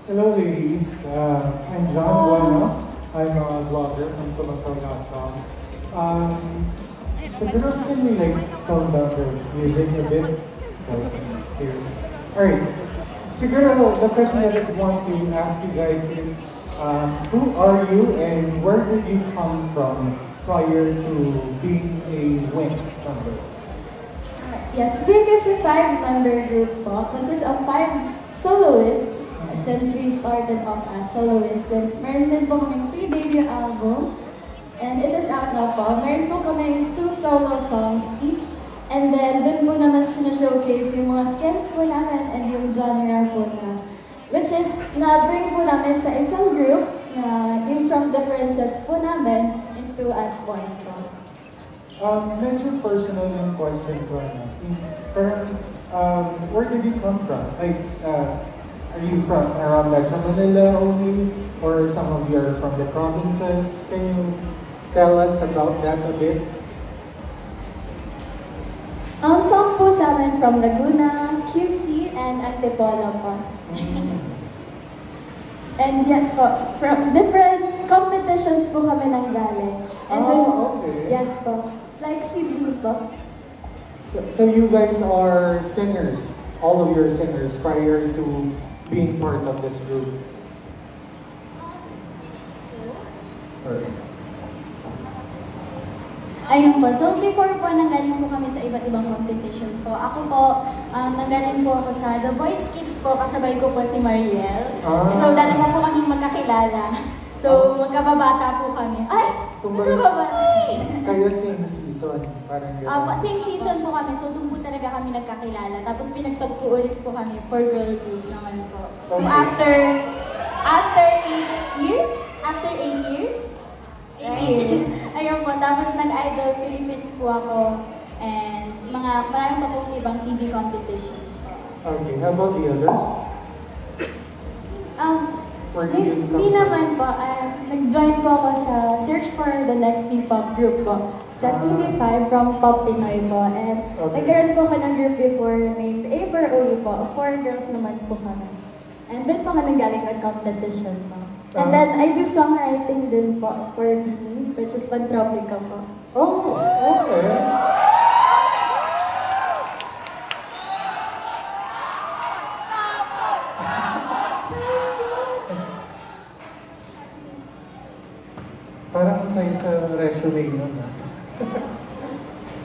Hello ladies, I'm John Buena. I'm a blogger from Tumatog.com. Siguro can we like tone down the music a bit? So, here. Alright, siguro the question that I want to ask you guys is, who are you and where did you come from prior to being a Wings member? Yes, Big is a five-member group po. Consists of five soloists. Since we started off as soloists, since meron din po kaming 3 debut album. And it is out now po. Meron po kaming 2 solo songs each. And then, dun po naman showcase yung mga strengths po namin and yung genre po na. Which is, na-bring po namin sa isang group na yung from differences po namin into as one po. Medyo personal yung question ko. Where did you come from? Like, are you from around Metro Manila only? Or some of you are from the provinces? Can you tell us about that a bit? Some po sa amin from Laguna, QC, and Antipolo po. And yes po, from different competitions po kami nanggaling. And okay. Yes po. Like CG po. So you guys are singers, all of your singers prior to being part of this group? Ayun po. So before po, nanggaling po kami sa iba't ibang competitions po. Ako po, nanggaling po ako sa The Voice Kids po, kasabay ko po si Mariel. So dati po kami magkakilala. So magkababata po kami. Ay! Magkababata! Kayo same season, parang gano'n. Same season po kami, so doon po talaga kami nagkakilala. Tapos pinagtagpo ulit po kami for girl group naman po. So after 8 years, 8 years, ayun po, tapos nag-Idol Philippines po ako, and marami pa pong ibang TV competitions po. Okay, how about the others? Hindi naman po, nag-join po ako sa Search for the Next P-Pop group po, sa TV5 from Pop Pinoy po, and nagkaroon po ako ng group before named A for OU po, 4 girls naman po kami. And doon po ako nanggaling mag-competition po. And then, I do songwriting din po for Bini, which is Pantropica po. Oh, okay. Parang sa'yo sa resume nun, ha?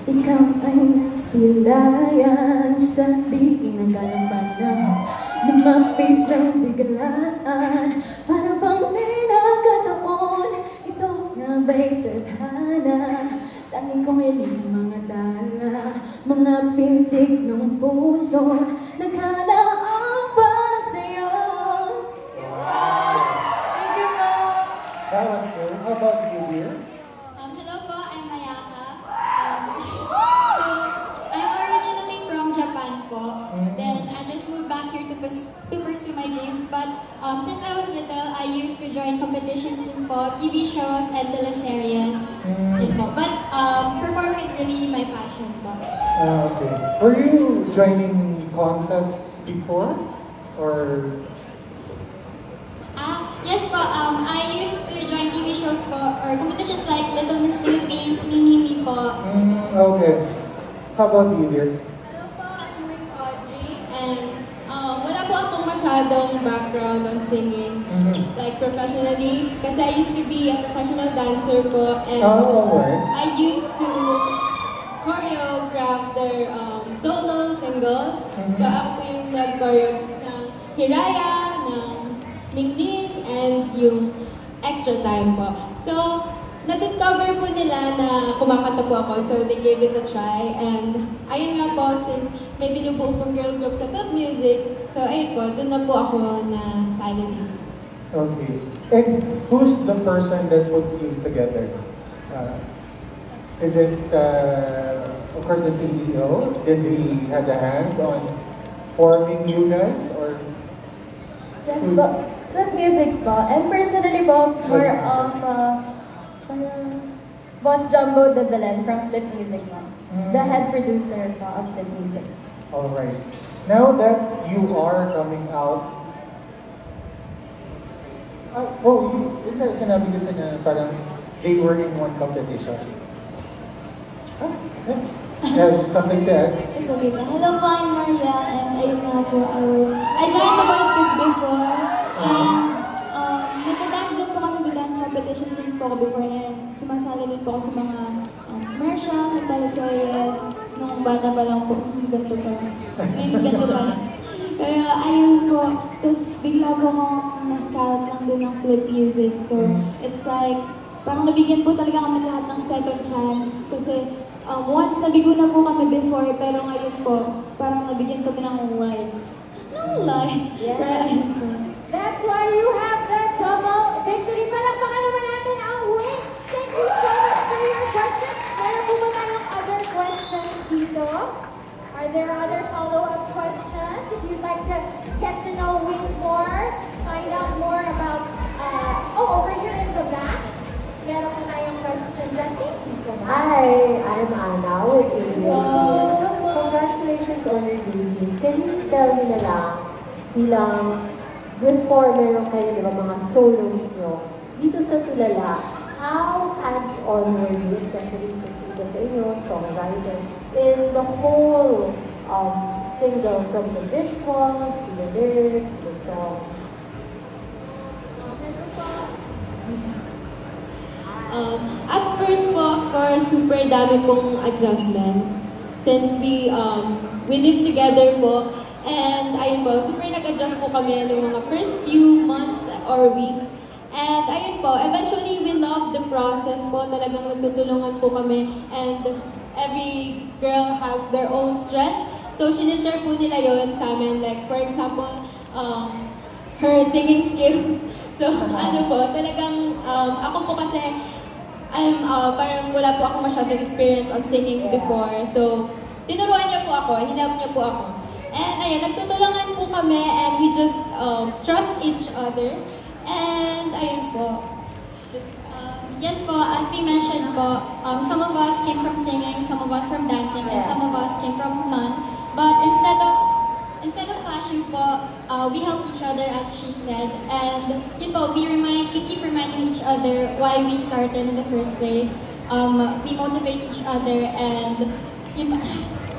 Ikaw ay nasilayan sa diin ng kalampanan. Lumapit lang biglaan, para bang may nakataon. Ito nga ba'y tadhana? Tangi kong iling sa mga dala, mga pintig ng puso, naghalaan para sa'yo. Thank you po! That was good. How about you, dear? Hello po, I'm Mayaka. So, I'm originally from Japan po. Then, I just moved back here to pursue my dreams. But since I was little, I used to join competitions din po, TV shows and teleseries. Yun po. But performing is really my passion po. Okay. Were you joining contests before? Or... Yes po, I used to join TV shows po, or competitions like Little Miss Philippines, Mini Me po. Okay. How about you, dear? Hello po, I'm with Audrey, and wala po akong masyadong background on singing, like professionally, kasi I used to be a professional dancer po, and I used to choreograph their solo singles. So ako po yung nag-choreo ng Hiraya, ng Ningning, and yung Extra Time po. So, na-discover po nila na kumakanta po ako, so they gave it a try. And ayun nga po, since may binubuo pong girl group sa Club Music, so ayun po, doon na po ako na sali dito. Okay. And who's the person that put you together? Is it, of course, the CEO? Did he have a hand on forming you guys? Or Yes po. Club Music po. And personally po, more of Boss Jumbo de Belen from Flip Music po. The head producer po of Flip Music. Alright. Now that you are coming out Yun na sinabi ko sa na parang they were in one competition. Huh? Yeah. Yeah, something to add? It's okay po. Hello po, I'm Maria, and ayun nga po, I joined the Boys Kids before, and nagda-dance din po kami ng dance competitions din po ako before, and sumasali din po ako sa mga commercials at teleseries nung bata pa lang po, ganito pa lang. Ngayon, ganito pa lang. Pero ayun po, tapos bigla po akong na-scout lang din ng Flip Music, so it's like, parang nabigyan po talaga kami lahat ng second chance, kasi once nabigo na po kami before, pero ngayon po, parang nabigyan kami ng lights. No light. Yeah. Pero ayun po. That's why you have that double victory. Palakpakan naman natin ang win. Thank you so much for your question. Meron po ba tayong other questions dito? Are there other follow-up questions? If you'd like to get to know Win more, find out more about, over here in the back, meron po tayong question dyan. Thank you so much. Hi, I'm Anna with ABS. Congratulations on your debut. Can you tell me na lang, bilang before meron kayo, di ba, mga solos nyo, dito sa Tulala, how hands-on were you, especially since ito sa inyo, songwriter, in the whole single, from the visuals, to the lyrics, to the song? At first po, of course, super dami pong adjustments. Since we live together po, and ayun po, super nag-adjust po kami ng mga first few months or weeks. And ayun po, eventually we love the process po, talagang nagtutulungan po kami, and every girl has their own strengths. So, sinishare po nila yon sa amin. Like, for example, her singing skills. So, ano po, talagang, ako po kasi, parang wala po ako masyadong experience on singing before. So, tinuruan niya po ako, hinelp niya po ako. And ayun, nagtutulungan po kami, and we just trust each other. And ayun po. Yes po, as we mentioned po, some of us came from singing, some of us from dancing, and some of us came from none. But instead of clashing po, we helped each other, as she said, and yun po, we keep reminding each other why we started in the first place. We motivate each other, and yun po.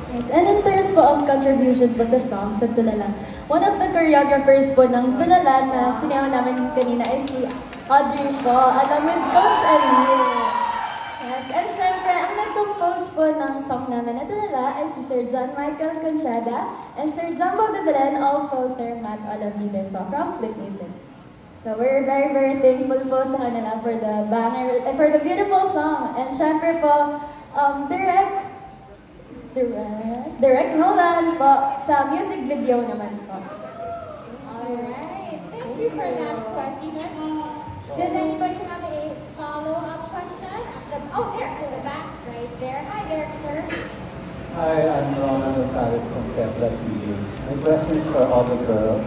Yes, and in terms po of contribution po sa song, sa Tulala, one of the choreographers po ng Tulala na sinayaw namin kanina is si Audrey po, along with Coach Alil. Yes, and syempre, ang nag-compose po ng song namin na Tulala ay si Sir John Michael Conchada and Sir Jumbo de Belen, also Sir Matt Olavides from Flip Music. So we're very, very thankful po sa kanila for the banger, for the beautiful song. And syempre po, Direct Nolan po sa music video naman po. Alright, thank you for that question. Does anybody have a follow-up question? There, in the back, right there. Hi there, sir. Hi, I'm Ronald Gonzalez from Kepler PH. My question is for all the girls,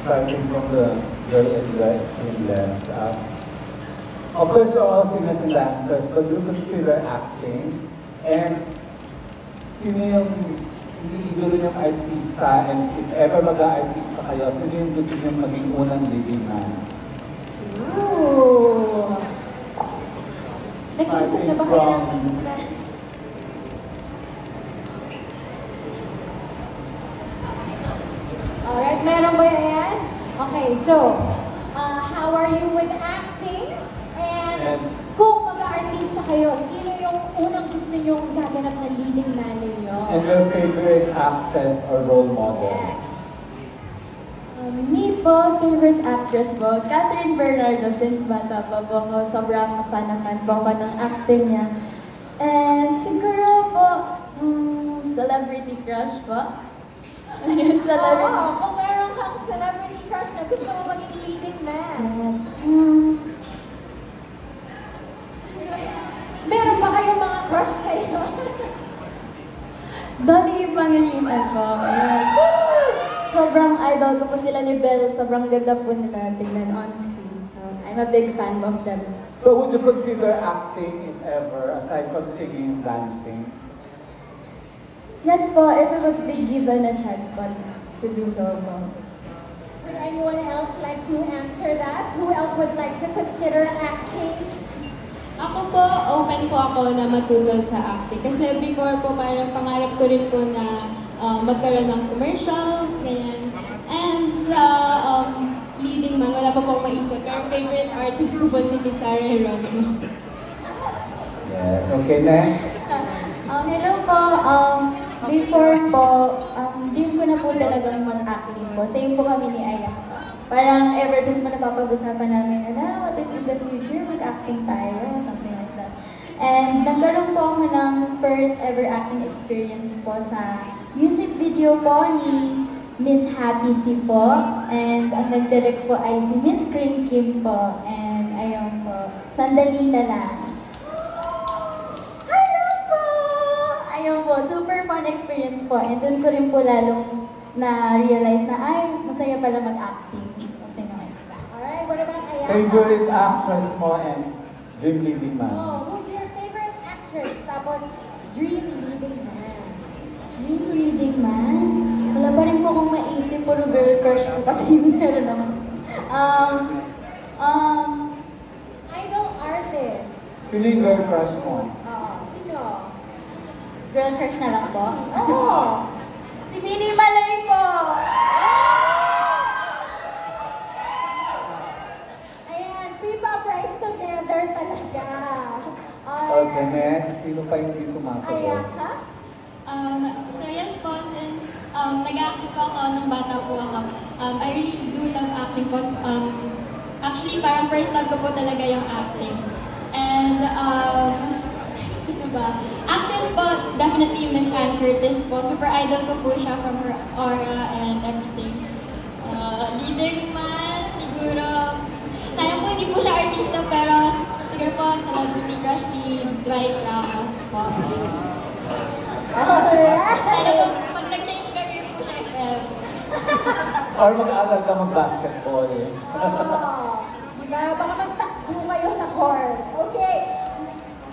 starting from the girl in the extreme left. Of course, you're all singers and dancers, but do you consider acting? And sino yung iniidolo niyong artista, and if ever mag-artista kayo, sino yung gusto niyong maging unang leading man? Ooh! Nag-iisip na ba kayo ng Alright, meron ba yan? Okay, so, how are you with acting? And kung mag-aartista kayo, sino yung unang gusto niyong gaganap na leading man ninyo? And your favorite actress or role model? Yes. Me po, favorite actress po, Catherine Bernardo, since bata pa po ako, sobrang fan na fan po ako ng acting niya. And siguro po, celebrity crush po. Oo, kung meron kang celebrity crush na gusto mo maging leading man. Yes. Meron ba kayong mga crush kayo? Donnie Pangilinan po. Yes. Sobrang idol ko po sila ni Belle. Sobrang ganda po nila tingnan on screen. So, I'm a big fan of them. So would you consider acting, if ever, aside from singing and dancing? Yes po, if I would be given a chance po to do so po. Would anyone else like to answer that? Who else would like to consider acting? Ako po, open po ako na matuto sa acting. Kasi before po, parang pangarap ko rin po na magkaroon ng commercials, ganyan. And sa leading man, wala pa po akong maisip. Pero favorite artist ko po si Bizarre Heronimo. Yes, okay, next. Hello po. Before po, dream ko na po talagang mag-acting po. Same po kami ni Ayaka. Parang ever since mo napapag-usapan namin, what if in the future mag-acting tayo? Something like that. And nagkaroon po ako ng first ever acting experience po sa music video po ni Miss Happy C po. And ang nag-direct po ay si Miss Cream Kim po. And ayun po, sandali na lang. Hello po! Ayun po, super fun experience po. And doon ko rin po lalong na-realize na ay, masaya pala mag-acting. Something like that. Alright, what about Ayaka? Favorite actress mo and dream leading man? Oh, who's your favorite actress? Tapos, dream leading man. Dream leading man? Wala pa rin po akong maisip, puro girl crush ko kasi yung meron ako. Idol artist. Sino yung girl crush mo? Sino? Girl crush na lang po? Oo. Si Minnie Malay po! Ayan, Pipa Prize together talaga. Okay, next. Sino pa yung hindi sumasagot? Ayaka? So yes po, since nag-acting po ako nung bata po ako, I really do love acting po. Actually, parang first love ko po talaga yung acting. And, sino ba? Actress po, definitely Miss Anne Curtis po. Super idol ko po siya from her aura and everything. Leading man, siguro. Sayang po hindi po siya artista, pero siguro po celebrity crush si Dwight Ramos po. Alright. Sana po, pag nag-change career po siya, if ever. Or mag-aaral ka mag-basketball. Baka magtakbo kayo sa court. Okay.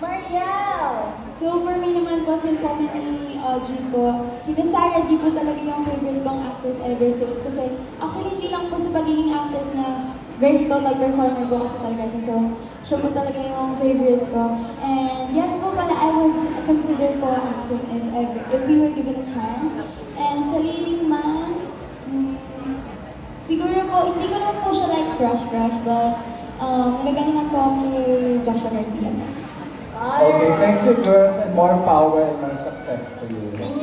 Mariel. So for me naman po, same kami ni Audrey po, si Miss Sarah G po talaga yung favorite kong actress ever since. Kasi actually hindi lang po sa pagiging actress na very total performer po kasi talaga siya. So siya po talaga yung favorite ko. And yes po pala, I would consider po acting if we were given a chance. And sa leading man, siguro po, hindi ko naman po siya like crush, but nagagalingan po ako kay Joshua Garcia. Okay, thank you girls and more power and more success to you. Thank you.